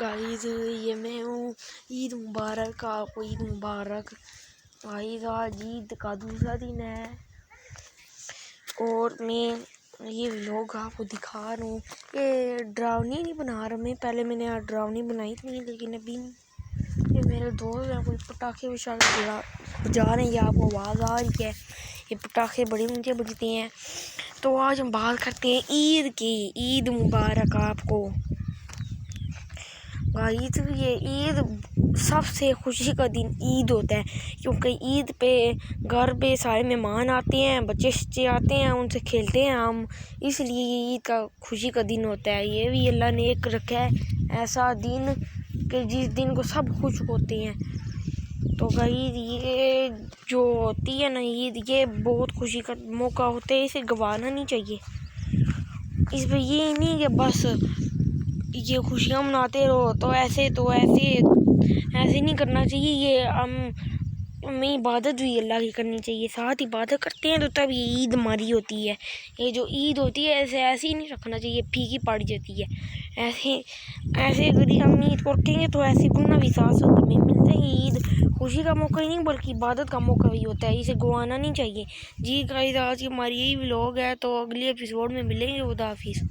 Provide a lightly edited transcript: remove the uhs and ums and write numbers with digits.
Guys ये मैं हूँ। ईद मुबारक आपको, ईद मुबारक। गाइस आज ईद का दूसरा दिन है और मैं ये व्लॉग आपको दिखा रहा हूँ। ये ड्रावनी नहीं बना रहा मैं, पहले मैंने ड्रावनी बनाई थी लेकिन अभी ये मेरे दोस्त हैं कोई पटाखे बजा रहे हैं, ये आपको आवाज़ आ रही है। ये पटाखे बड़े ऊंचे बजते हैं। तो आज हम बात करते हैं ईद की। ईद मुबारक आपको गाइस। ये ईद सबसे खुशी का दिन ईद होता है, क्योंकि ईद पे घर पे सारे मेहमान आते हैं, बच्चे आते हैं, उनसे खेलते हैं हम, इसलिए ये ईद का खुशी का दिन होता है। ये भी अल्लाह ने एक रखा है ऐसा दिन कि जिस दिन को सब खुश होते हैं। तो गाइस ये जो होती है ना ईद, ये बहुत खुशी का मौका होता है, इसे गंवाना नहीं चाहिए। इस पर ये नहीं कि बस ये खुशियाँ मनाते रहो, तो ऐसे नहीं करना चाहिए। ये हमें इबादत भी अल्लाह की करनी चाहिए, साथ इबादत करते हैं तो तब ये ईद हमारी होती है। ये जो ईद होती है ऐसे ही नहीं रखना चाहिए, फीकी पड़ जाती है। ऐसे अगर हम ईद को रखेंगे तो ऐसे गुना भी साथ में मिलते हैं। ईद खुशी का मौका ही नहीं बल्कि इबादत का मौका भी होता है, इसे गंवाना नहीं चाहिए। जी गाइस आज की हमारी यही व्लॉग है, तो अगले एपिसोड में मिलेंगे। खुदा हाफिज़।